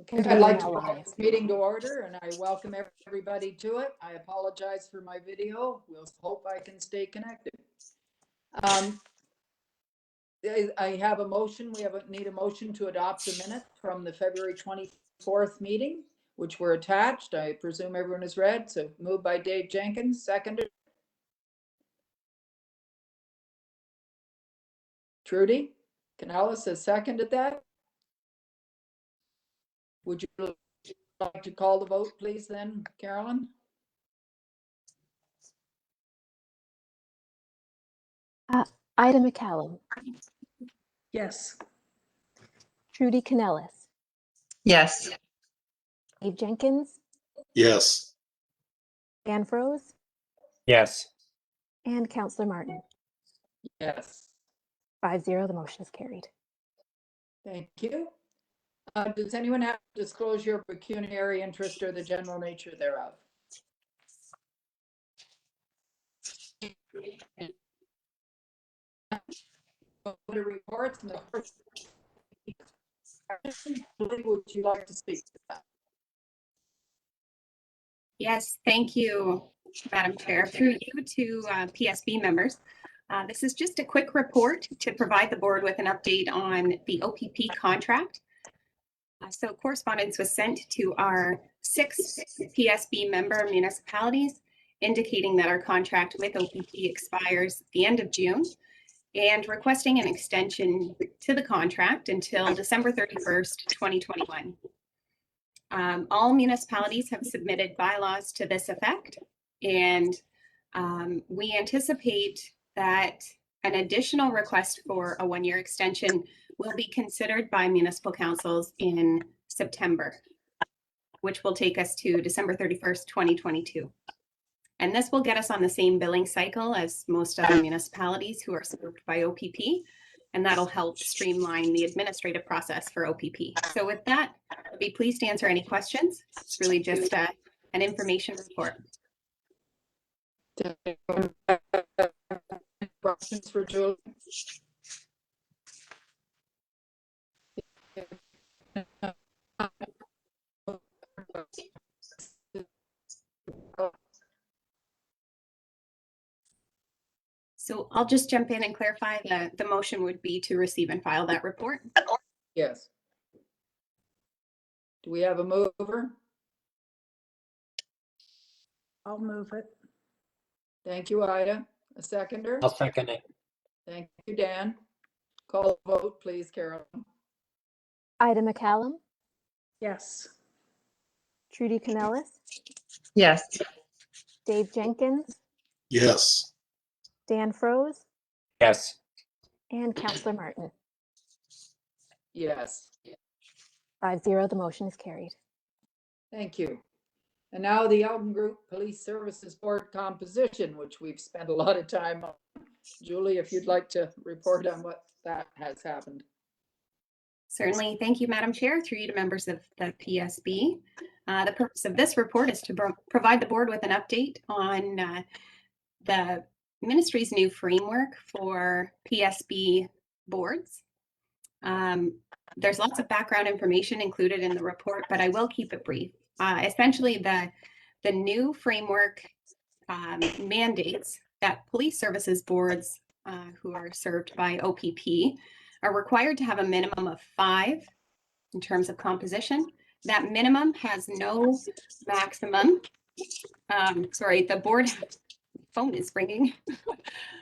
Okay, I'd like to call this meeting to order, and I welcome everybody to it. I apologize for my video. We'll hope I can stay connected. I have a motion. We need a motion to adopt the minutes from the February 24th meeting, which were attached. I presume everyone has read. So moved by Dave Jenkins, seconded. Trudy Canellis has seconded that. Would you like to call the vote, please, then, Carolyn? Ida McCallum. Yes. Trudy Canellis. Yes. Dave Jenkins. Yes. Dan Froese. Yes. And Councillor Martin. Yes. 5-0, the motion is carried. Thank you. Does anyone have to disclose your pecuniary interest or the general nature thereof? The reports and the first, would you like to speak to that? Yes, thank you, Madam Chair. Through you to PSB members. This is just a quick report to provide the board with an update on the OPP contract. So correspondence was sent to our 6 PSB member municipalities indicating that our contract with OPP expires at the end of June and requesting an extension to the contract until December 31st, 2021. All municipalities have submitted bylaws to this effect, and we anticipate that an additional request for a 1-year extension will be considered by municipal councils in September, which will take us to December 31st, 2022. And this will get us on the same billing cycle as most other municipalities who are served by OPP, and that'll help streamline the administrative process for OPP. So with that, I'd be pleased to answer any questions. It's really just an information report. Questions for Julie? So I'll just jump in and clarify that the motion would be to receive and file that report. Yes. Do we have a mover? I'll move it. Thank you, Ida. A seconder? I'll second it. Thank you, Dan. Call the vote, please, Carolyn. Ida McCallum. Yes. Trudy Canellis. Yes. Dave Jenkins. Yes. Dan Froese. Yes. And Councillor Martin. Yes. 5-0, the motion is carried. Thank you. And now the Elgin Group Police Services Board composition, which we've spent a lot of time on. Julie, if you'd like to report on what that has happened. Certainly. Thank you, Madam Chair, through you to members of the PSB. The purpose of this report is to provide the board with an update on the ministry's new framework for PSB boards. There's lots of background information included in the report, but I will keep it brief. Essentially, the new framework mandates that police services boards who are served by OPP are required to have a minimum of 5 in terms of composition. That minimum has no maximum. Sorry, the board phone is ringing.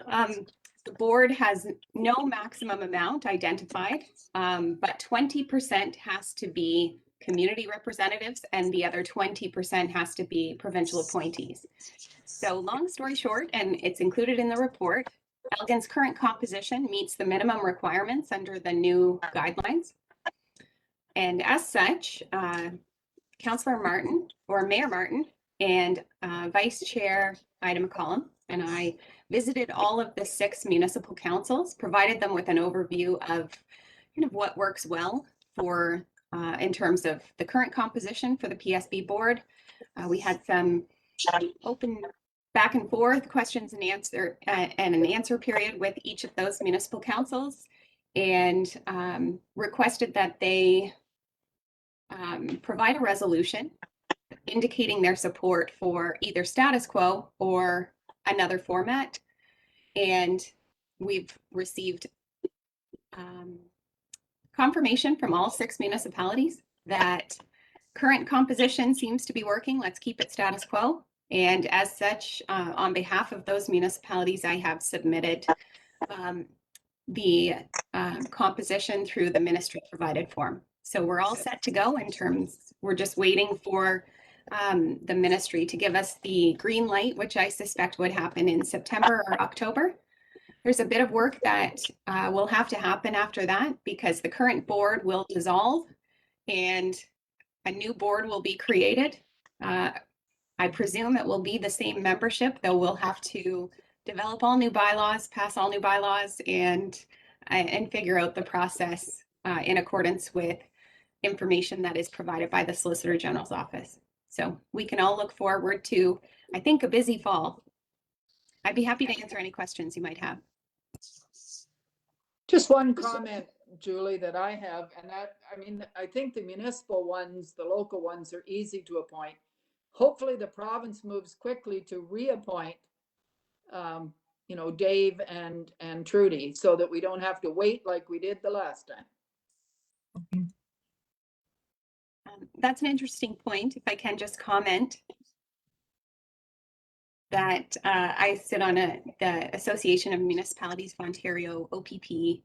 The board has no maximum amount identified, but 20% has to be community representatives and the other 20% has to be provincial appointees. So long story short, and it's included in the report, Elgin's current composition meets the minimum requirements under the new guidelines. And as such, Councillor Martin, or Mayor Martin, and Vice Chair Ida McCallum and I visited all of the 6 municipal councils, provided them with an overview of kind of what works well for in terms of the current composition for the PSB board. We had some open back and forth questions and an answer period with each of those municipal councils, and requested that they provide a resolution indicating their support for either status quo or another format. And we've received confirmation from all 6 municipalities that current composition seems to be working. Let's keep it status quo. And as such, on behalf of those municipalities, I have submitted the composition through the ministry provided form. So we're all set to go in terms, we're just waiting for the ministry to give us the green light, which I suspect would happen in September or October. There's a bit of work that will have to happen after that because the current board will dissolve and a new board will be created. I presume it will be the same membership, though we'll have to develop all new bylaws, pass all new bylaws, and figure out the process in accordance with information that is provided by the Solicitor General's office. So we can all look forward to, I think, a busy fall. I'd be happy to answer any questions you might have. Just one comment, Julie, that I have, and that, I mean, I think the municipal ones, the local ones are easy to appoint. Hopefully the province moves quickly to reappoint, you know, Dave and Trudy, so that we don't have to wait like we did the last time. That's an interesting point. If I can just comment that I sit on the Association of Municipalities of Ontario, OPP,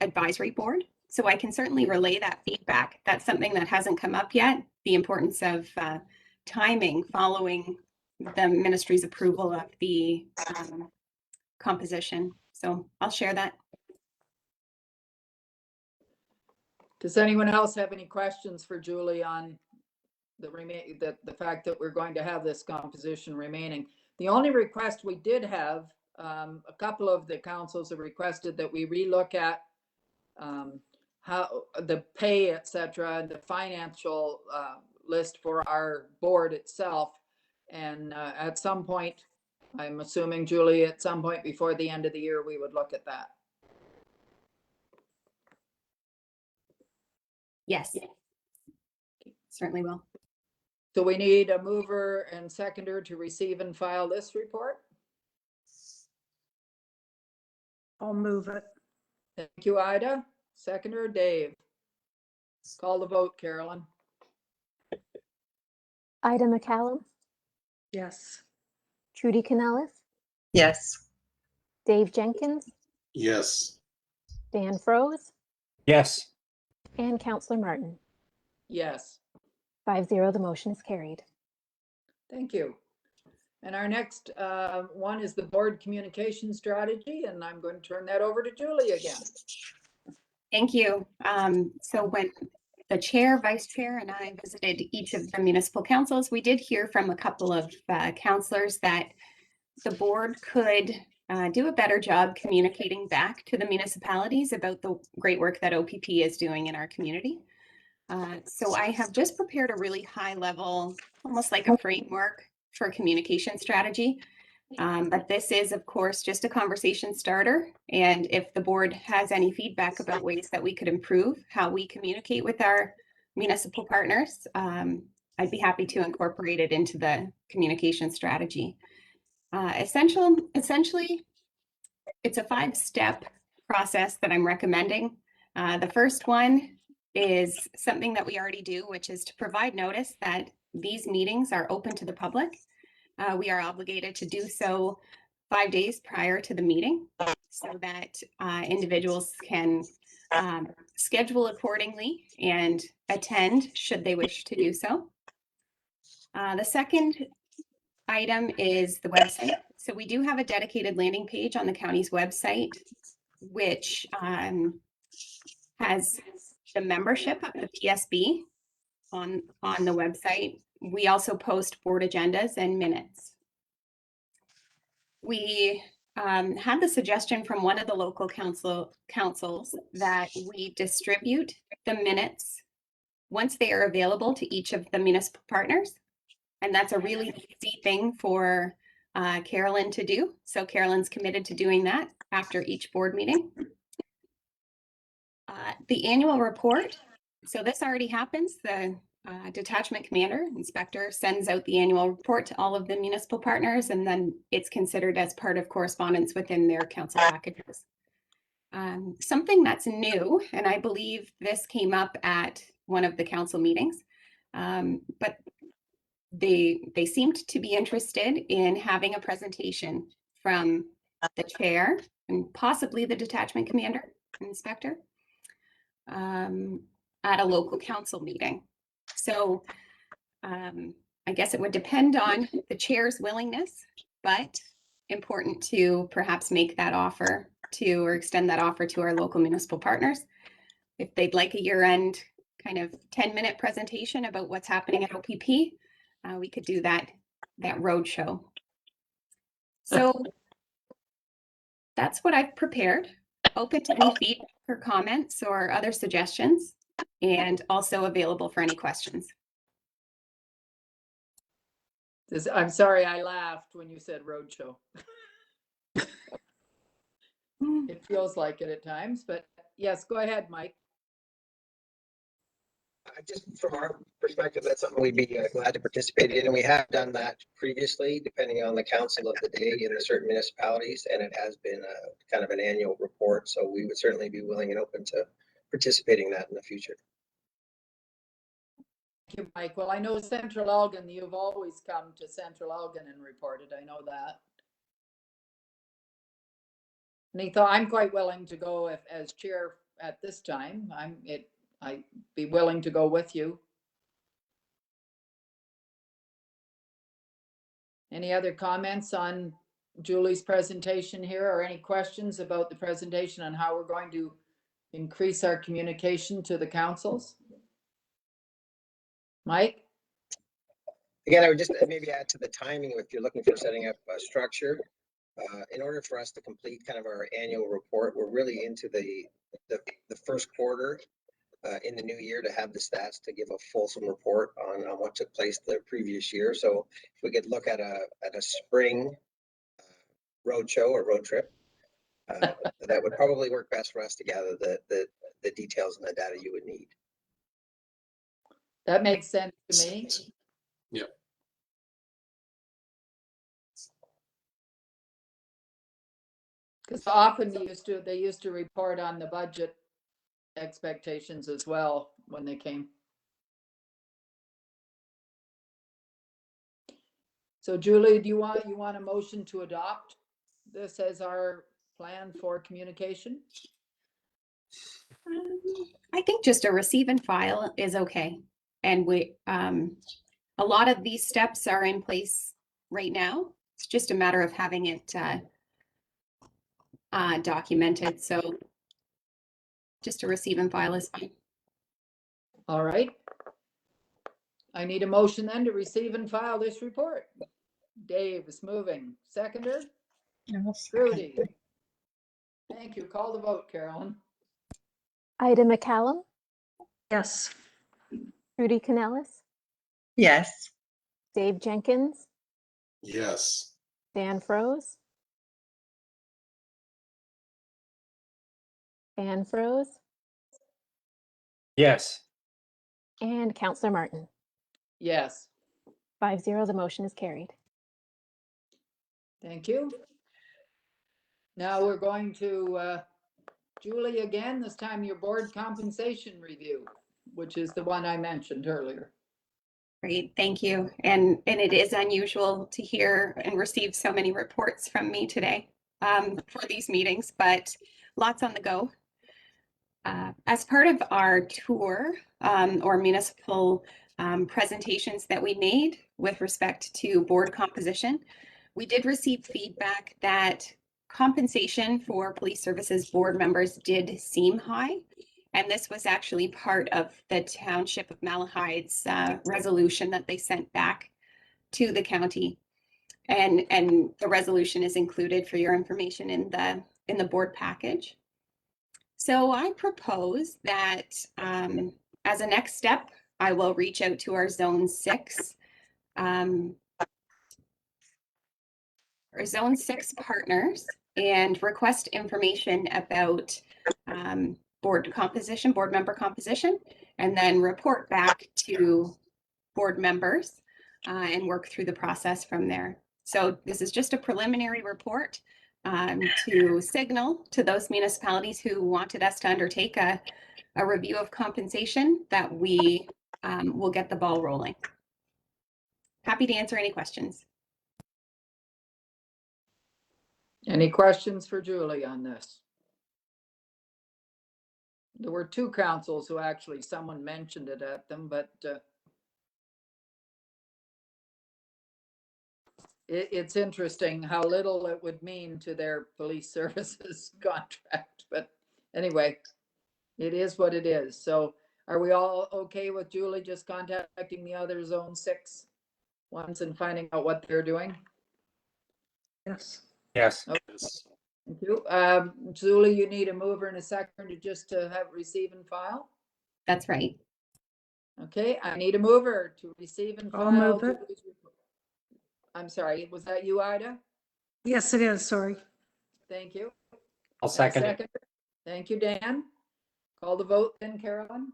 advisory board. So I can certainly relay that feedback. That's something that hasn't come up yet, the importance of timing following the ministry's approval of the composition. So I'll share that. Does anyone else have any questions for Julie on the fact that we're going to have this composition remaining? The only request we did have, a couple of the councils have requested that we relook at how the pay, et cetera, the financial list for our board itself. And at some point, I'm assuming, Julie, at some point before the end of the year, we would look at that. Yes, certainly will. So we need a mover and seconder to receive and file this report. I'll move it. Thank you, Ida. Seconder, Dave. Call the vote, Carolyn. Ida McCallum, Yes. Trudy Canellis, Yes. Dave Jenkins, Yes. Dan Froese, Yes. and Counselor Martin. Yes, 5-0, the motion is carried. thank you. And our next one is the board communication strategy, and I'm going to turn that over to Julie again. Thank you. So when the chair, vice chair, and I visited each of the municipal councils, we did hear from a couple of councillors that the board could do a better job communicating back to the municipalities about the great work that OPP is doing in our community. So I have just prepared a really high level, almost like a framework for communication strategy. But this is, of course, just a conversation starter. And if the board has any feedback about ways that we could improve how we communicate with our municipal partners, I'd be happy to incorporate it into the communication strategy. Essentially, it's a 5-step process that I'm recommending. The first one is something that we already do, which is to provide notice that these meetings are open to the public. We are obligated to do so 5 days prior to the meeting so that individuals can schedule accordingly and attend should they wish to do so. The second item is the website. So we do have a dedicated landing page on the county's website, which has the membership of the PSB on the website. We also post board agendas and minutes. We had the suggestion from one of the local councils that we distribute the minutes once they are available to each of the municipal partners. And that's a really easy thing for Carolyn to do. So Carolyn's committed to doing that after each board meeting. The annual report. So this already happens. The detachment commander, inspector sends out the annual report to all of the municipal partners, and then it's considered as part of correspondence within their council packages. Something that's new, and I believe this came up at one of the council meetings, but they seemed to be interested in having a presentation from the chair and possibly the detachment commander, inspector, at a local council meeting. So I guess it would depend on the chair's willingness, but important to perhaps make that offer to or extend that offer to our local municipal partners. If they'd like a year-end kind of 10-minute presentation about what's happening at OPP, we could do that roadshow. So that's what I've prepared. Open to any feedback or comments or other suggestions, and also available for any questions. I'm sorry, I laughed when you said roadshow. It feels like it at times, but yes, go ahead, Mike. Just from our perspective, that's something we'd be glad to participate in, and we have done that previously, depending on the council of the day in certain municipalities, and it has been a kind of an annual report, so we would certainly be willing and open to participating in that in the future. Thank you, Mike. Well, I know Central Elgin, you've always come to Central Elgin and reported. I know that. Neitha, I'm quite willing to go as chair at this time. I'd be willing to go with you. Any other comments on Julie's presentation here, or any questions about the presentation on how we're going to increase our communication to the councils? Mike? Again, I would just maybe add to the timing, if you're looking for setting up a structure, in order for us to complete kind of our annual report, we're really into the first quarter in the new year to have the stats to give a fulsome report on what took place the previous year. So if we could look at a spring road show or road trip, that would probably work best for us to gather the details and the data you would need. That makes sense to me. Yep. Because often they used to report on the budget expectations as well when they came. So Julie, do you want a motion to adopt this as our plan for communication? I think just a receive and file is okay. And a lot of these steps are in place right now. It's just a matter of having it documented. So just a receive and file is fine. All right. I need a motion then to receive and file this report. Dave is moving. Seconder? Rudy. Thank you. Call the vote, Carolyn. Ida McCallum, Yes. Rudy Canellis, Yes. Dave Jenkins, Yes. Dan Froese, Ann Froese, Yes. and Counselor Martin. Yes. 5-0, the motion is carried. Thank you. Now we're going to Julie again, this time your board compensation review, which is the one I mentioned earlier. Great, thank you. And it is unusual to hear and receive so many reports from me today for these meetings, but lots on the go. As part of our tour or municipal presentations that we made with respect to board composition, we did receive feedback that compensation for police services board members did seem high. And this was actually part of the Township of Malahide's resolution that they sent back to the county. And the resolution is included for your information in the board package. So I propose that as a next step, I will reach out to our Zone 6 partners and request information about board member composition, and then report back to board members and work through the process from there. So this is just a preliminary report to signal to those municipalities who wanted us to undertake a review of compensation that we will get the ball rolling. Happy to answer any questions. Any questions for Julie on this? There were two councils who actually, someone mentioned it at them, but it's interesting how little it would mean to their police services contract. But anyway, it is what it is. So are we all okay with Julie just contacting the other Zone 6 ones and finding out what they're doing? Yes. Yes. Yes. Thank you. Julie, you need a mover and a second to have receive and file. That's right. Okay, I need a mover to receive and file. I'll move it. Julie's report. I'm sorry, was that you, Ida? Yes, it is. Sorry. Thank you. I'll second it. Thank you, Dan. Call the vote then, Carolyn.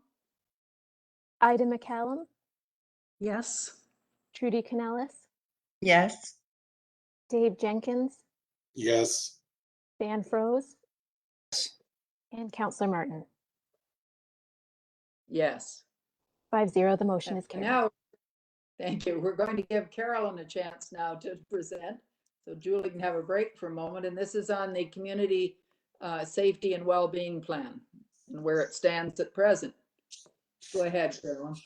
Ida McCallum, Yes. Trudy Canellis, Yes. Dave Jenkins, Yes. Dan Froese, and Counselor Martin. Yes. 5-0, the motion is And carried. now, thank you. We're going to give Carolyn a chance now to present. So Julie can have a break for a moment. And this is on the community safety and well-being plan and where it stands at present. Go ahead, Carolyn.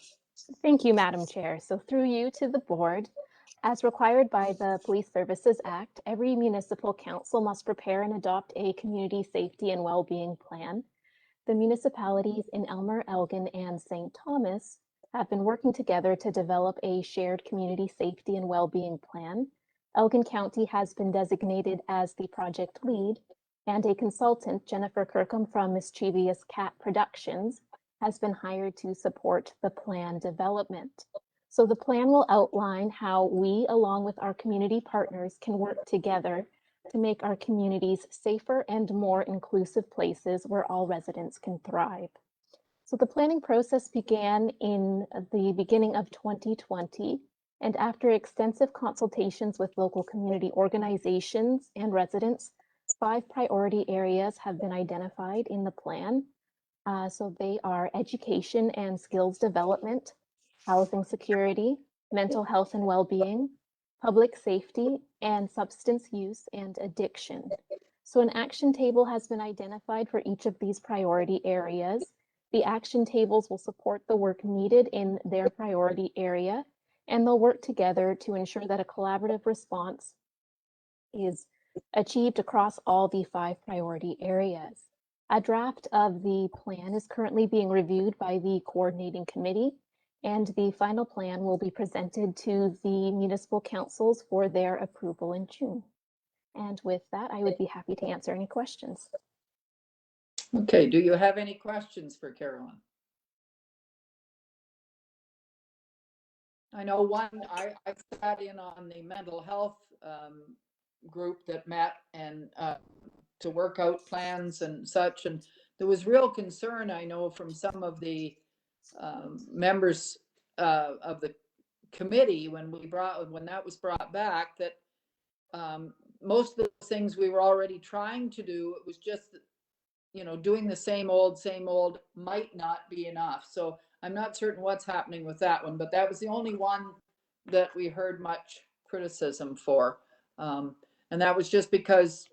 Thank you, Madam Chair. So through you to the board, as required by the Police Services Act, every municipal council must prepare and adopt a community safety and well-being plan. The municipalities in Elmer, Elgin, and St. Thomas have been working together to develop a shared community safety and well-being plan. Elgin County has been designated as the project lead, and a consultant, Jennifer Kirkham from Mischievous Cat Productions, has been hired to support the plan development. So the plan will outline how we, along with our community partners, can work together to make our communities safer and more inclusive places where all residents can thrive. So the planning process began in the beginning of 2020, and after extensive consultations with local community organizations and residents, 5 priority areas have been identified in the plan. So they are education and skills development, housing security, mental health and well-being, public safety, and substance use and addiction. So an action table has been identified for each of these priority areas. The action tables will support the work needed in their priority area, and they'll work together to ensure that a collaborative response is achieved across all the 5 priority areas. A draft of the plan is currently being reviewed by the coordinating committee, and the final plan will be presented to the municipal councils for their approval in June. And with that, I would be happy to answer any questions. Okay, do you have any questions for Carolyn? I know I sat in on the mental health group that met and to work out plans and such, and there was real concern, I know, from some of the members of the committee when that was brought back, that most of the things we were already trying to do, it was just, doing the same old might not be enough. So I'm not certain what's happening with that one, but that was the only one that we heard much criticism for. And that was just because,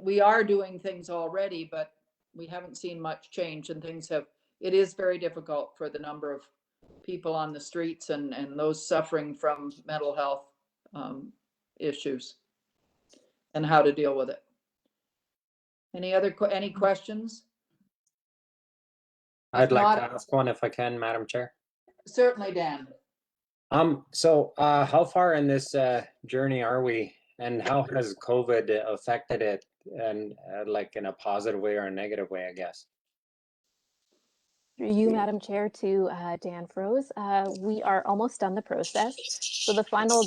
we are doing things already, but we haven't seen much change, and it is very difficult for the number of people on the streets and those suffering from mental health issues and how to deal with it. Any questions? I'd like not- to ask one if I can, Madam Chair. Certainly, Dan. So how far in this journey are we, and how has COVID affected it, and like in a positive way or a negative way, I guess? Through you, Madam Chair, to Dan Froese. We are almost done the process. So the final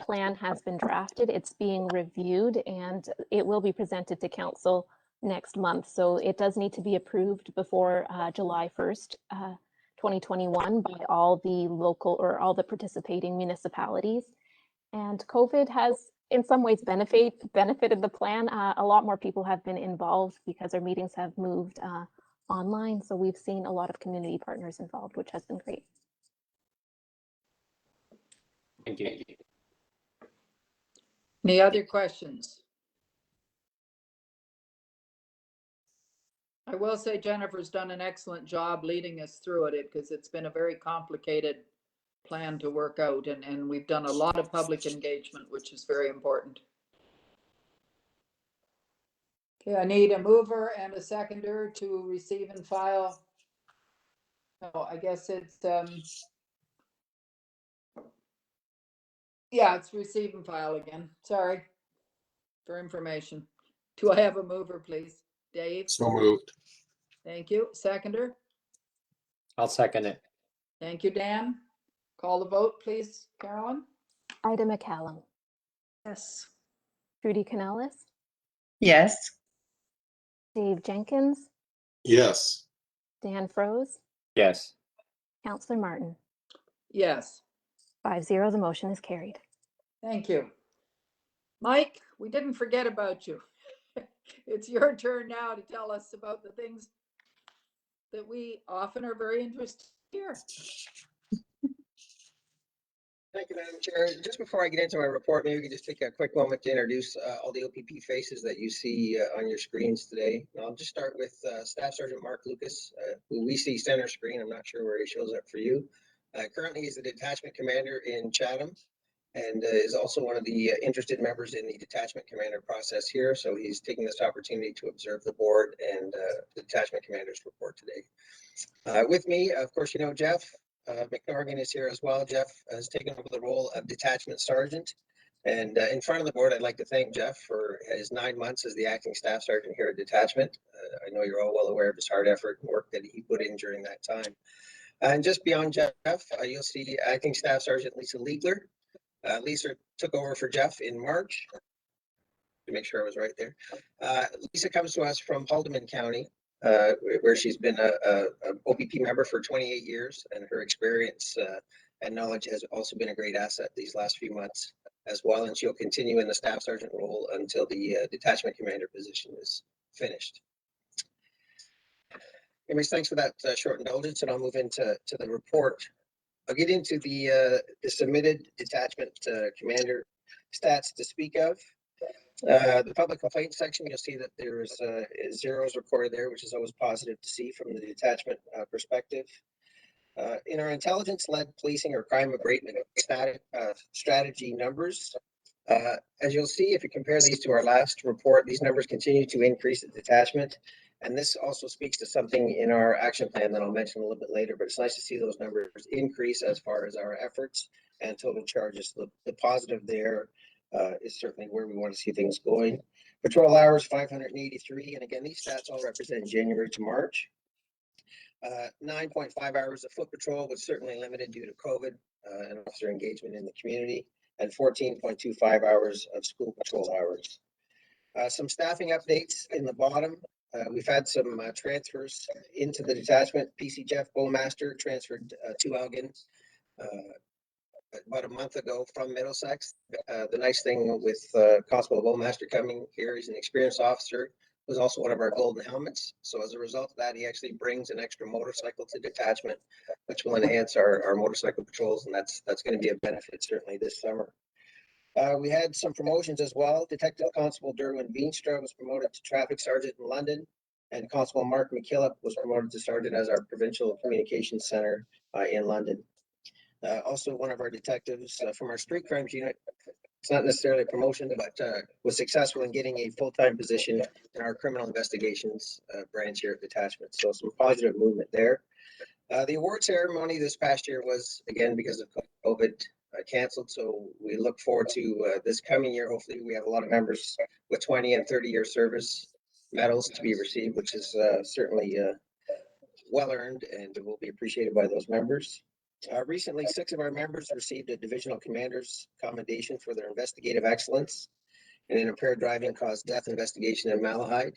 plan has been drafted. It's being reviewed, and it will be presented to council next month. So it does need to be approved before July 1st, 2021 by all the local or all the participating municipalities. And COVID has in some ways benefited the plan. A lot more people have been involved because our meetings have moved online. So we've seen a lot of community partners involved, which has been great. Thank you. Any other questions? I will say Jennifer's done an excellent job leading us through it because it's been a very complicated plan to work out, and we've done a lot of public engagement, which is very important. Okay, I need a mover and a seconder to receive and file. Oh, I guess it's, yeah, it's receive and file again. Sorry for information. Do I have a mover, please? Dave? So moved. Thank you. Seconder? I'll second it. Thank you, Dan. Call the vote, please, Carolyn? Ida McCallum, Yes. Trudy Canellis, Yes. Dave Jenkins, Yes. Dan Froese, Yes. Councillor Martin. Yes. 5-0, the motion is carried. Thank you. Mike, we didn't forget about you. It's your turn now to tell us about the things that we often are very interested in here. Thank you, Madam Chair. Just before I get into my report, maybe we could just take a quick moment to introduce all the OPP faces that you see on your screens today. And I'll just start with Staff Sergeant Mark Lucas, who we see center screen. I'm not sure where he shows up for you. Currently, he's the detachment commander in Chatham and is also one of the interested members in the detachment commander process here. So he's taking this opportunity to observe the board and the detachment commander's report today. With me, of course, you know, Jeff McNorgan is here as well. Jeff has taken over the role of detachment sergeant. And in front of the board, I'd like to thank Jeff for his 9 months as the acting staff sergeant here at Detachment. I know you're all well aware of his hard effort and work that he put in during that time. And just beyond Jeff, you'll see acting staff sergeant Lisa Liegler. Lisa took over for Jeff in March. To make sure I was right there. Lisa comes to us from Haldeman County, where she's been a OPP member for 28 years, and her experience and knowledge has also been a great asset these last few months as well. And she'll continue in the staff sergeant role until the detachment commander position is finished. Anyways, thanks for that short indulgence, and I'll move into the report. I'll get into the submitted detachment commander stats to speak of. The public complaints section, you'll see that there's zeros recorded there, which is always positive to see from the detachment perspective. In our intelligence-led policing or crime abatement strategy numbers, as you'll see, if you compare these to our last report, these numbers continue to increase at detachment. And this also speaks to something in our action plan that I'll mention a little bit later, but it's nice to see those numbers increase as far as our efforts and total charges. The positive there is certainly where we want to see things going. Patrol hours, 583. And again, these stats all represent January to March. 9.5 hours of foot patrol was certainly limited due to COVID and officer engagement in the community, and 14.25 hours of school patrol hours. Some staffing updates in the bottom. We've had some transfers into the detachment. PC Jeff Bowmaster transferred to Elgin about a month ago from Middlesex. The nice thing with Constable Bowmaster coming here, he's an experienced officer, was also one of our golden helmets. So as a result of that, he actually brings an extra motorcycle to detachment, which will enhance our motorcycle patrols, and that's going to be a benefit certainly this summer. We had some promotions as well. Detective Constable Derwin Veenstra was promoted to Traffic Sergeant in London, and Constable Mark McKillop was promoted to Sergeant as our Provincial Communications Center in London. Also, one of our detectives from our street crimes unit, it's not necessarily a promotion, but was successful in getting a full-time position in our criminal investigations branch here at Detachment. So some positive movement there. The award ceremony this past year was, again, because of COVID, canceled. So we look forward to this coming year. Hopefully we have a lot of members with 20 and 30-year service medals to be received, which is certainly well earned and will be appreciated by those members. Recently, 6 of our members received a divisional commander's commendation for their investigative excellence in an impaired driving caused death investigation in Malahide.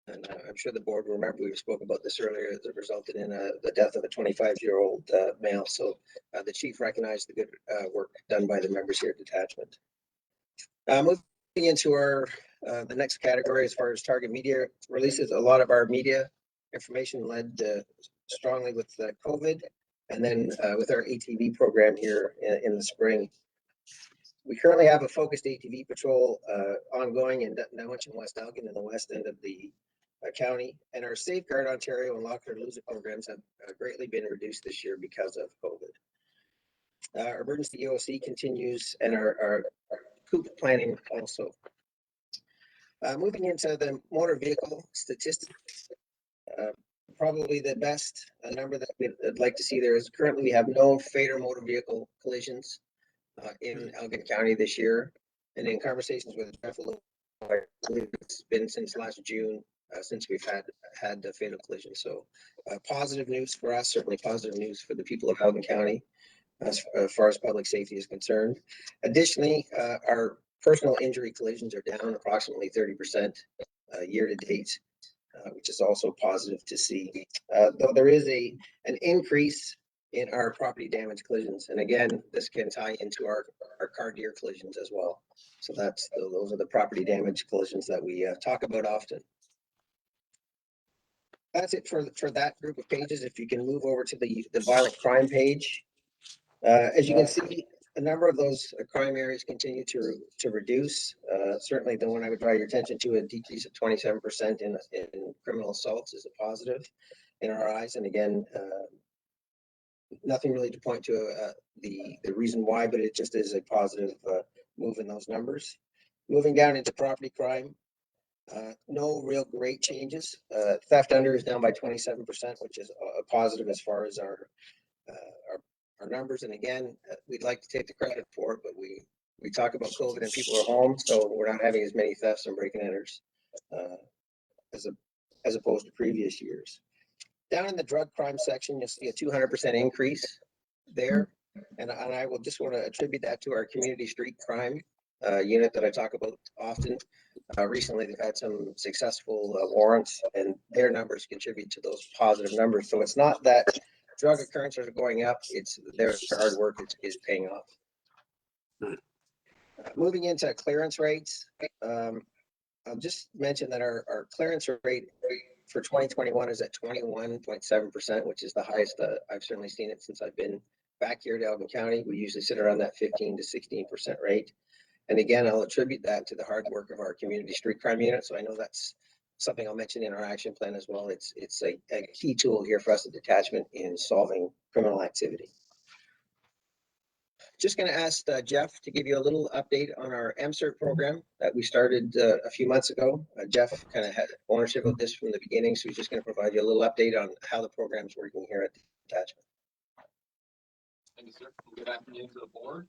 And I'm sure the board will remember we spoke about this earlier that resulted in the death of a 25-year-old male. So the chief recognized the good work done by the members here at Detachment. Moving into our the next category as far as target media releases, a lot of our media information led strongly with COVID, and then with our ATV program here in the spring. We currently have a focused ATV patrol ongoing in Dunwich and West Elgin in the west end of the county, and our Safeguard Ontario and Lock Her Loser programs have greatly been reduced this year because of COVID. Our emergency EOC continues, and our COOP planning also. Moving into the motor vehicle statistics, probably the best number that we'd like to see there is currently we have no fatal motor vehicle collisions in Elgin County this year. And in conversations with Jeff, I believe it's been since last June since we've had the fatal collision. So positive news for us, certainly positive news for the people of Elgin County as far as public safety is concerned. Additionally, our personal injury collisions are down approximately 30% year to date, which is also positive to see. Though there is an increase in our property damage collisions, and again, this can tie into our car deer collisions as well. So those are the property damage collisions that we talk about often. That's it for that group of pages. If you can move over to the violent crime page, as you can see, a number of those crime areas continue to reduce. Certainly the one I would draw your attention to, a decrease of 27% in criminal assaults, is a positive in our eyes. And again, nothing really to point to the reason why, but it just is a positive move in those numbers. Moving down into property crime, no real great changes. Theft under is down by 27%, which is a positive as far as our numbers. And again, we'd like to take the credit for it, but we talk about COVID and people are home, so we're not having as many thefts and break and enters as opposed to previous years. Down in the drug crime section, you'll see a 200% increase there. And I will just want to attribute that to our community street crime unit that I talk about often. Recently, they've had some successful warrants, and their numbers contribute to those positive numbers. So it's not that drug occurrences are going up, it's their hard work is paying off. Moving into clearance rates, I'll just mention that our clearance rate for 2021 is at 21.7%, which is the highest I've certainly seen it since I've been back here to Elgin County. We usually sit around that 15 to 16% rate. And again, I'll attribute that to the hard work of our community street crime unit. So I know that's something I'll mention in our action plan as well. It's a key tool here for us at Detachment in solving criminal activity. Just going to ask Jeff to give you a little update on our MCERT program that we started a few months ago. Jeff kind of had ownership of this from the beginning, so he's just going to provide you a little update on how the program's working here at Detachment. Thank you, sir. Good afternoon to the board.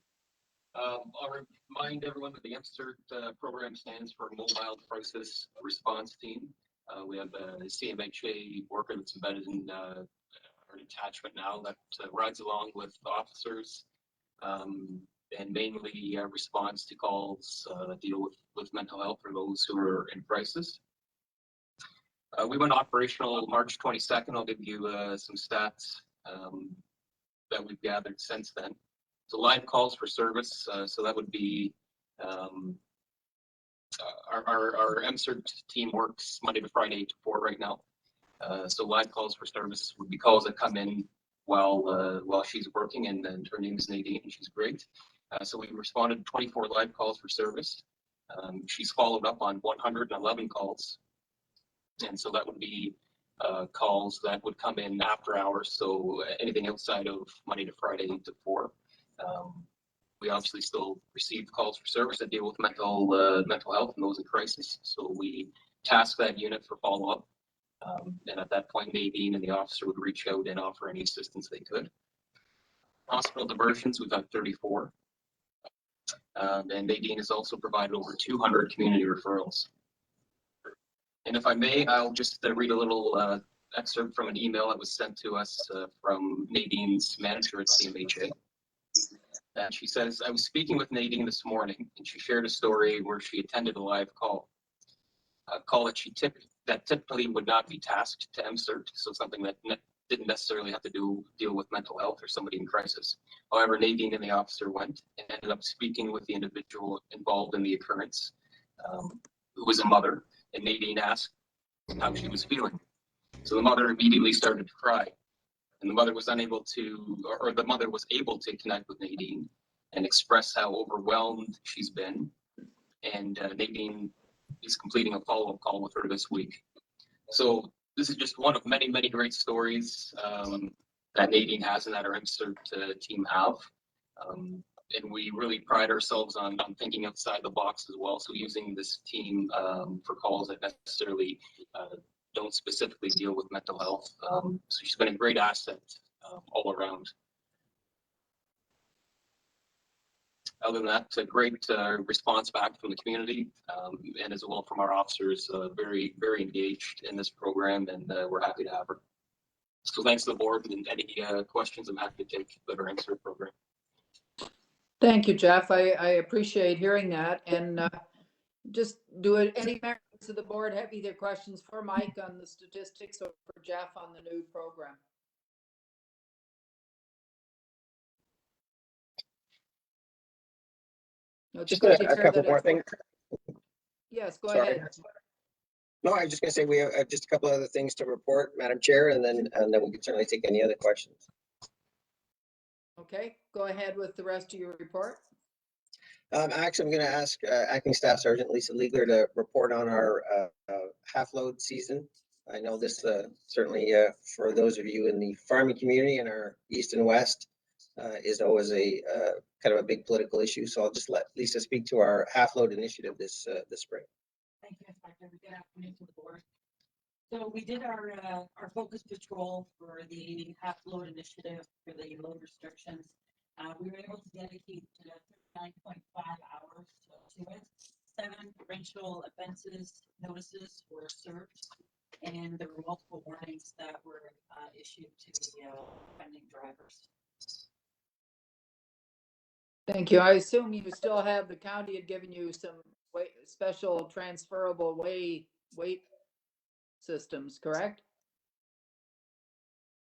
I'll remind everyone that the MCERT program stands for Mobile Crisis Response Team. We have a CMHA worker that's embedded in our detachment now that rides along with officers and mainly responds to calls that deal with mental health for those who are in crisis. We went operational March 22nd. I'll give you some stats that we've gathered since then. So live calls for service. So that would be our MCERT team works Monday to Friday 8 to 4 right now. So live calls for service would be calls that come in while she's working, and her name is Nadine, and she's great. So we responded to 24 live calls for service. She's followed up on 111 calls, and so that would be calls that would come in after hours. So anything outside of Monday to Friday 8 to 4. We obviously still receive calls for service that deal with mental health and those in crisis. So we task that unit for follow-up. And at that point, Nadine and the officer would reach out and offer any assistance they could. Hospital diversions, we've had 34. And Nadine has also provided over 200 community referrals. And if I may, I'll just read a little excerpt from an email that was sent to us from Nadine's manager at CMHA. And she says, I was speaking with Nadine this morning, and she shared a story where she attended a live call. A call that she that typically would not be tasked to MCERT, so something that didn't necessarily have to deal with mental health or somebody in crisis. However, Nadine and the officer went and ended up speaking with the individual involved in the occurrence, who was a mother, and Nadine asked how she was feeling. So the mother immediately started to cry, and the mother was unable to, or the mother was able to connect with Nadine and express how overwhelmed she's been. And Nadine is completing a follow-up call with her this week. So this is just one of many, many great stories that Nadine has and that our MCERT team have. And we really pride ourselves on thinking outside the box as well. So using this team for calls that necessarily don't specifically deal with mental health. So she's been a great asset all around. Other than that, a great response back from the community and as well from our officers, very, very engaged in this program, and we're happy to have her. So thanks to the board, and any questions I'm happy to take that are answered program. Thank you, Jeff. I appreciate hearing that. And just do it. Any members of the board have either questions for Mike on the statistics or for Jeff on the new program? No, it's Just good to a hear couple that more it's things. Yes, go Sorry. ahead. No, I was just gonna say we have just a couple other things to report, Madam Chair, and then we can certainly take any other questions. Okay, go ahead with the rest of your report. Actually, I'm going to ask Acting Staff Sergeant Lisa Liegler to report on our half-load season. I know this certainly for those of you in the farming community in our east and west is always a kind of a big political issue. So I'll just let Lisa speak to our half-load initiative this spring. Thank you, Inspector. Good afternoon to the board. So we did our focus patrol for the half load initiative for the load restrictions. We were able to dedicate 39.5 hours to it. 7 provincial offenses notices were served, and there were multiple warnings that were issued to the offending drivers. Thank you. I assume you still have, the county had given you some special transferable weight systems, correct?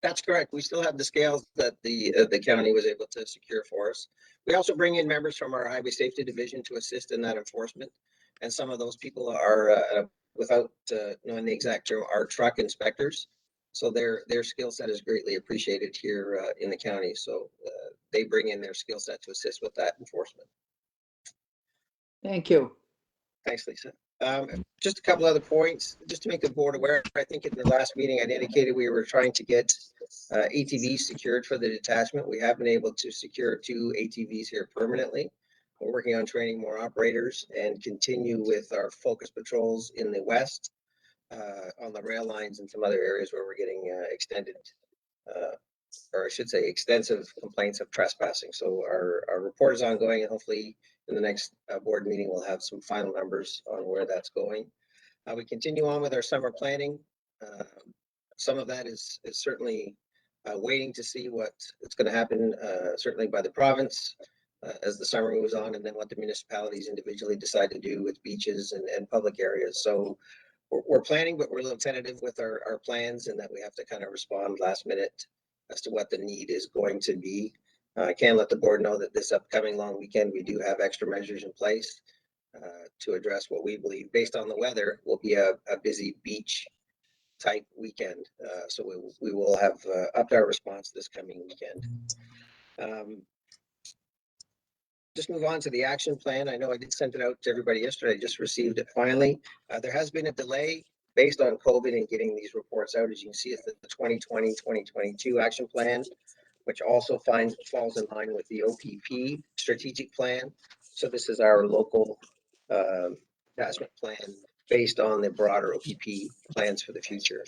That's correct. We still have the scales that the county was able to secure for us. We also bring in members from our Highway Safety Division to assist in that enforcement. And some of those people are, without knowing the exact term, are truck inspectors. So their skill set is greatly appreciated here in the county. So they bring in their skill set to assist with that enforcement. Thank you. Thanks, Lisa. Just a couple other points, just to make the board aware. I think in the last meeting I indicated we were trying to get ATVs secured for the detachment. We have been able to secure 2 ATVs here permanently. We're working on training more operators and continue with our focus patrols in the west on the rail lines and some other areas where we're getting extended, or I should say extensive complaints of trespassing. So our report is ongoing, and hopefully in the next board meeting, we'll have some final numbers on where that's going. We continue on with our summer planning. Some of that is certainly waiting to see what is going to happen, certainly by the province as the summer moves on, and then what the municipalities individually decide to do with beaches and public areas. So we're planning, but we're a little tentative with our plans, and that we have to kind of respond last minute as to what the need is going to be. I can let the board know that this upcoming long weekend, we do have extra measures in place to address what we believe, based on the weather, will be a busy beach type weekend. So we will have upped our response this coming weekend. Just move on to the action plan. I know I did send it out to everybody yesterday. I just received it finally. There has been a delay based on COVID in getting these reports out. As you can see, it's the 2020-2022 action plan, which also falls in line with the OPP strategic plan. So this is our local detachment plan based on the broader OPP plans for the future.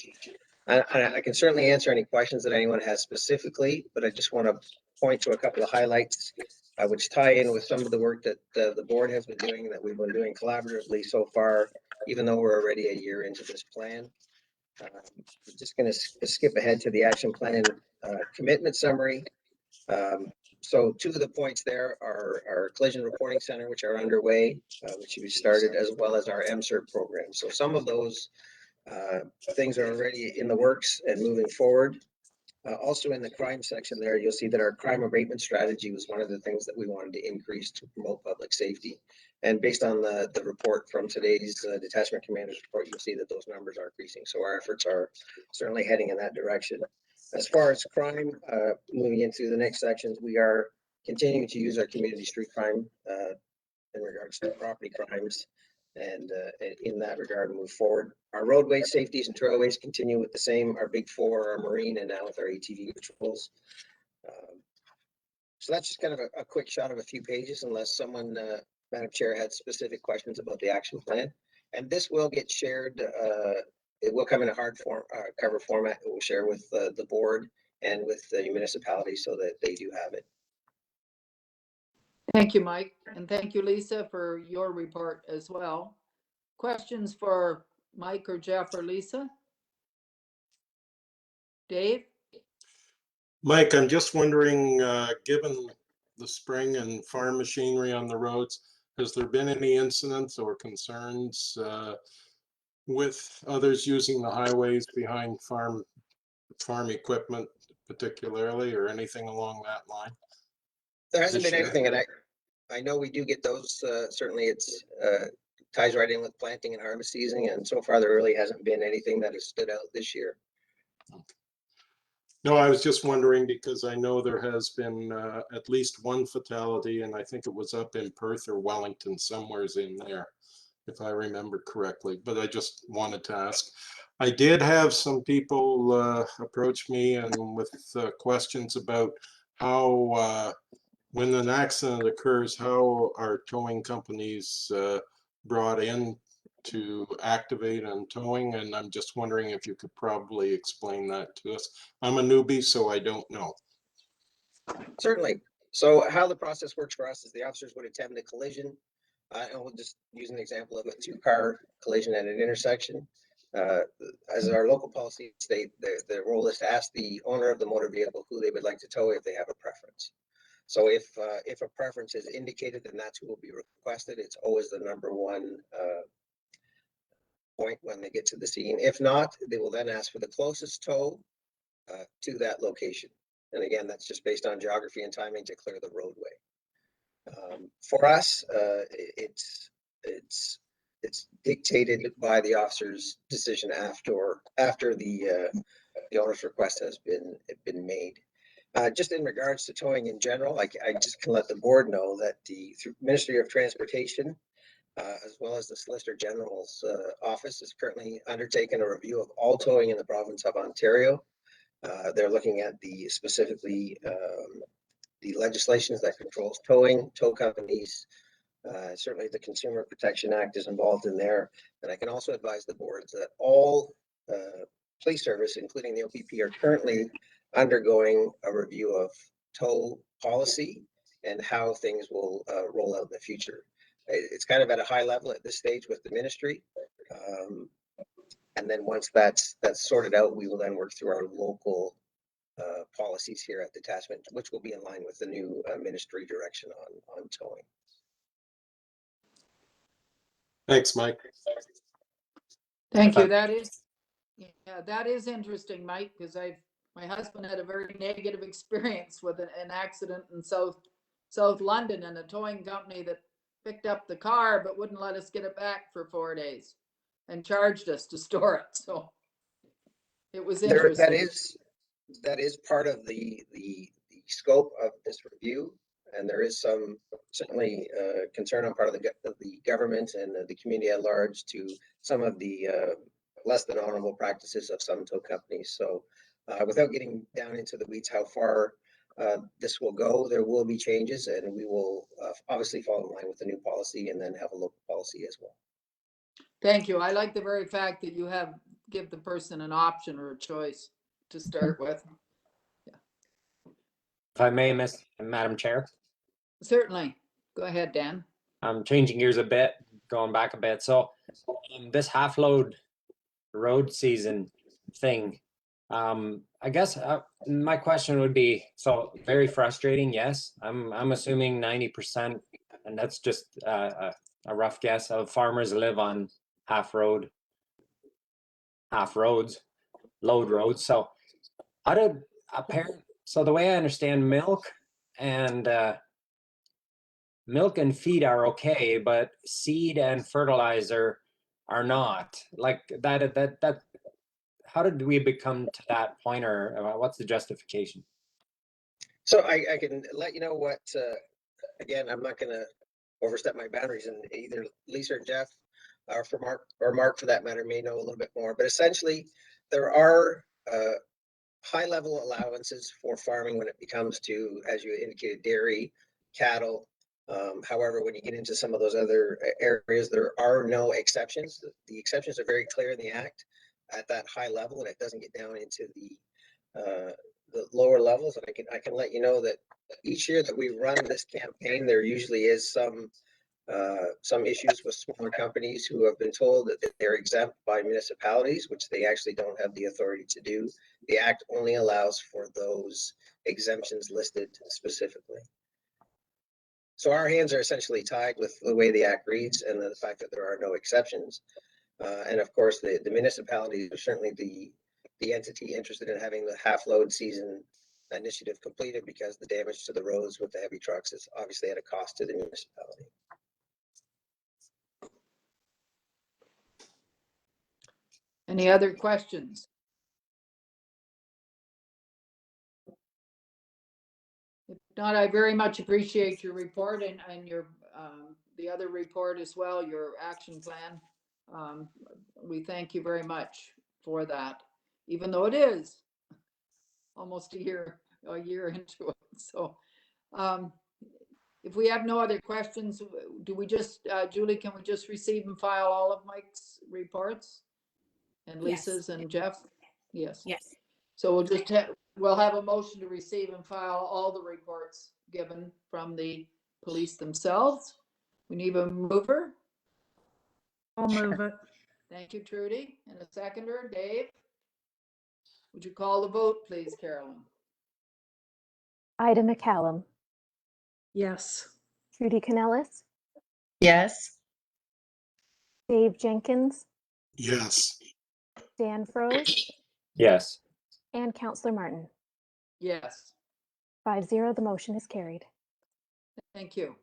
I can certainly answer any questions that anyone has specifically, but I just want to point to a couple of highlights which tie in with some of the work that the board has been doing, that we've been doing collaboratively so far, even though we're already a year into this plan. I'm just going to skip ahead to the action plan commitment summary. So 2 of the points there are our collision reporting center, which are underway, which we started, as well as our MCERT program. So some of those Things are already in the works and moving forward. Also in the crime section there, you'll see that our crime abatement strategy was one of the things that we wanted to increase to promote public safety. And based on the report from today's detachment commander's report, you'll see that those numbers are increasing. So our efforts are certainly heading in that direction. As far as crime, moving into the next sections, we are continuing to use our community street crime in regards to property crimes. And in that regard, move forward. Our roadway safeties and trailways continue with the same, our big four, our marine, and now with our ATV patrols. So that's just kind of a quick shot of a few pages, unless someone, Madam Chair, had specific questions about the action plan. And this will get shared. It will come in a hard form, cover format. It will share with the board and with the municipality so that they do have it. Thank you, Mike. And thank you, Lisa, for your report as well. Questions for Mike or Jeff or Lisa? Dave? Mike, I'm just wondering, given the spring and farm machinery on the roads, has there been any incidents or concerns with others using the highways behind farm equipment particularly, or anything along that line? There hasn't This been year? anything, and I know we do get those. Certainly, it's ties right in with planting and harvest season, and so far there really hasn't been anything that has stood out this year. No, I was just wondering because I know there has been at least one fatality, and I think it was up in Perth or Wellington, somewheres in there, if I remember correctly. But I just wanted to ask. I did have some people approach me and with questions about how, when an accident occurs, how are towing companies brought in to activate and towing, and I'm just wondering if you could probably explain that to us. I'm a newbie, so I don't know. Certainly. So how the process works for us is the officers would attend a collision. And we'll just use an example of a two-car collision at an intersection. As our local policy state, the role is to ask the owner of the motor vehicle who they would like to tow if they have a preference. So if a preference is indicated, then that's who will be requested. It's always the number one point when they get to the scene. If not, they will then ask for the closest tow to that location. And again, that's just based on geography and timing to clear the roadway. For us, it's dictated by the officer's decision after the owner's request has been made. Just in regards to towing in general, I just can let the board know that the Ministry of Transportation, as well as the Solicitor General's office, is currently undertaking a review of all towing in the province of Ontario. They're looking at specifically the legislations that controls towing, tow companies. Certainly the Consumer Protection Act is involved in there. And I can also advise the boards that all police service, including the OPP, are currently undergoing a review of tow policy and how things will roll out in the future. It's kind of at a high level at this stage with the ministry. And then once that's sorted out, we will then work through our local policies here at Detachment, which will be in line with the new ministry direction on towing. Thanks, Mike. Thank you. That is interesting, Mike, because my husband had a very negative experience with an accident in South London, and a towing company that picked up the car but wouldn't let us get it back for 4 days and charged us to store it. So it was interesting. That is part of the scope of this review, and there is some certainly concern on part of the government and the community at large to some of the less than honorable practices of some tow companies. So without getting down into the weeds how far this will go, there will be changes, and we will obviously fall in line with the new policy and then have a local policy as well. Thank you. I like the very fact that you give the person an option or a choice to start with. If I may, Madam Chair, Certainly. Go ahead, Dan. I'm changing gears a bit, going back a bit. So this half load road season thing, I guess my question would be, so very frustrating. Yes, I'm assuming 90%, and that's just a rough guess, of farmers live on half road. half roads, load roads. So how did so the way I understand milk and feed are okay, but seed and fertilizer are not. Like that how did we become to that point, or what's the justification? So I can let you know what, again, I'm not gonna overstep my boundaries, and either Lisa or Jeff, or Mark for that matter, may know a little bit more, but essentially there are high level allowances for farming when it becomes to, as you indicated, dairy, cattle. However, when you get into some of those other areas, there are no exceptions. The exceptions are very clear in the Act at that high level, and it doesn't get down into the lower levels. And I can let you know that each year that we run this campaign, there usually is some issues with smaller companies who have been told that they're exempt by municipalities, which they actually don't have the authority to do. The Act only allows for those exemptions listed specifically. So our hands are essentially tied with the way the Act reads and the fact that there are no exceptions. And of course, the municipalities are certainly the entity interested in having the half load season initiative completed, because the damage to the roads with the heavy trucks is obviously at a cost to the municipality. Any other questions? If not, I very much appreciate your report and your the other report as well, your action plan. We thank you very much for that, even though it is almost a year into it. So if we have no other questions, do we just, Julie, can we just receive and file all of Mike's reports? And Lisa's and Jeff? Yes. Yes. So we'll have a motion to receive and file all the reports given from the police themselves. We need a mover. I'll move it. Thank you, Trudy. And a seconder, Dave. Would you call the vote, please, Carolyn? Ida McCallum, Yes. Trudy Canellis, Yes. Dave Jenkins, Yes. Dan Froese, Yes. and Councillor Martin. Yes. 5-0, the motion is carried. Thank you.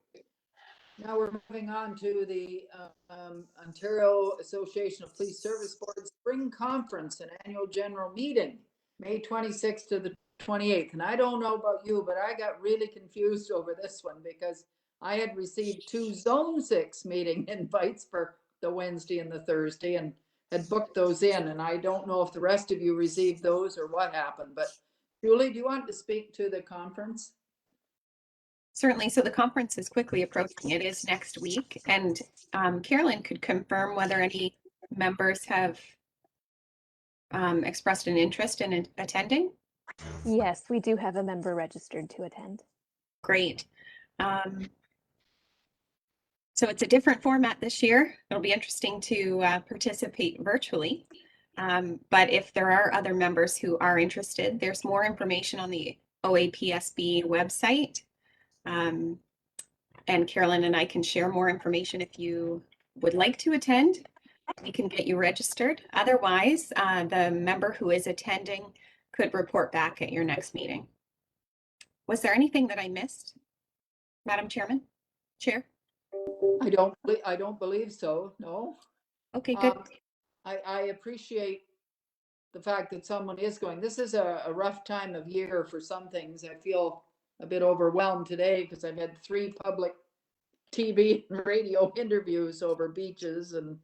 Now we're moving on to the Ontario Association of Police Service Boards Spring Conference and Annual General Meeting, May 26th to the 28th. And I don't know about you, but I got really confused over this one because I had received 2 Zone 6 meeting invites for the Wednesday and the Thursday and had booked those in. And I don't know if the rest of you received those or what happened. But Julie, do you want to speak to the conference? Certainly. So the conference is quickly approaching. It is next week. And Carolyn could confirm whether any members have expressed an interest in attending. Yes, we do have a member registered to attend. Great. So it's a different format this year. It'll be interesting to participate virtually. But if there are other members who are interested, there's more information on the OAPSB website. And Carolyn and I can share more information if you would like to attend. We can get you registered. Otherwise, the member who is attending could report back at your next meeting. Was there anything that I missed, Madam Chairman? Chair? I don't believe so, no. Okay, good. I appreciate the fact that someone is going. This is a rough time of year for some things. I feel a bit overwhelmed today because I've had 3 public TV and radio interviews over beaches and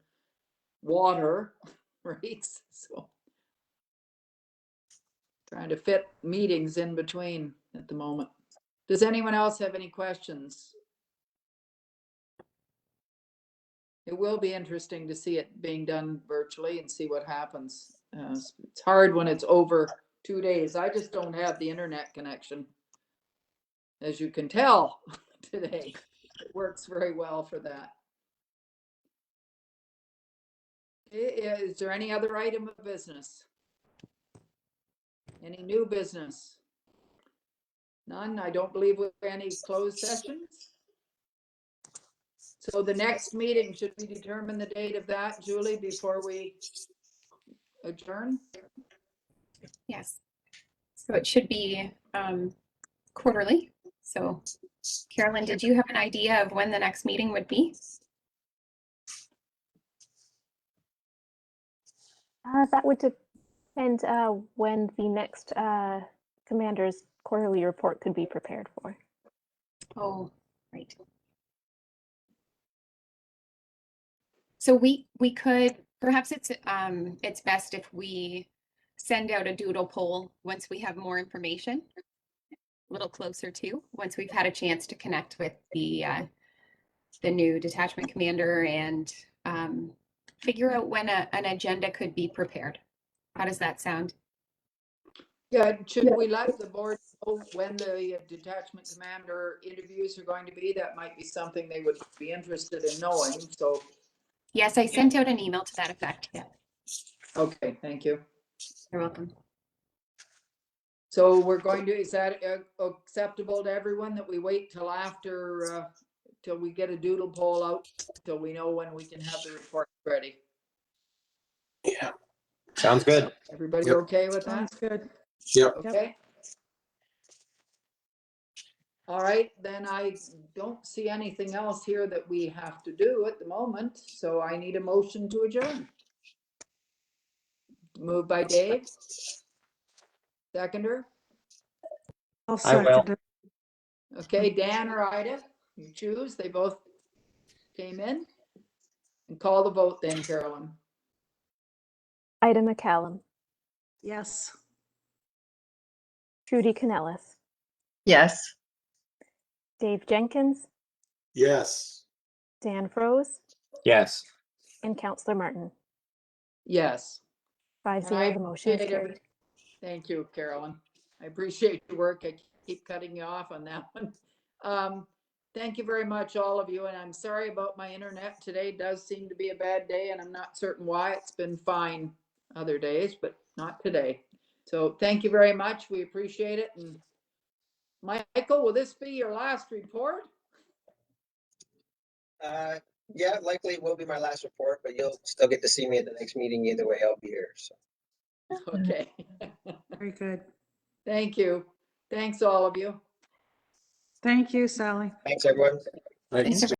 water, right? So trying to fit meetings in between at the moment. Does anyone else have any questions? It will be interesting to see it being done virtually and see what happens. It's hard when it's over 2 days. I just don't have the internet connection, as you can tell today. It works very well for that. Is there any other item of business? Any new business? None. I don't believe we have any closed sessions. So the next meeting, should we determine the date of that, Julie, before we adjourn? Yes. So it should be quarterly. So Carolyn, did you have an idea of when the next meeting would be? That would depend when the next commander's quarterly report could be prepared for. Oh, right. So we could, perhaps it's best if we send out a doodle poll once we have more information, a little closer to, once we've had a chance to connect with the new detachment commander and figure out when an agenda could be prepared. How does that sound? Yeah, should we let the board know when the detachment commander interviews are going to be? That might be something they would be interested in knowing, so. Yes, I sent out an email to that effect. Yeah, Okay, thank you. you're welcome. So we're going to, is that acceptable to everyone that we wait till after, till we get a doodle poll out, till we know when we can have the report ready? Yeah. Sounds good. Everybody Yep. okay with that? Sounds good. Yep. Okay. All right, then I don't see anything else here that we have to do at the moment, so I need a motion to adjourn. Moved by Dave. Seconder. I'll I will. second it. Okay, Dan or Ida, you choose. They both came in. And call the vote then, Carolyn. Ida McCallum, Yes. Trudy Canellis, Yes. Dave Jenkins, Yes. Dan Froese, Yes. and Councillor Martin. Yes. 5-0, the motion is appreciate carried. every- Thank you, Carolyn. I appreciate your work. I keep cutting you off on that one. Thank you very much, all of you, and I'm sorry about my internet. Today does seem to be a bad day, and I'm not certain why. It's been fine other days, but not today. So thank you very much. We appreciate it. And Michael, will this be your last report? Yeah, likely it will be my last report, but you'll still get to see me at the next meeting. Either way, I'll be here. So Okay. Very good. Thank you. Thanks, all of you. Thank you, Sally. thanks, everyone. Thanks.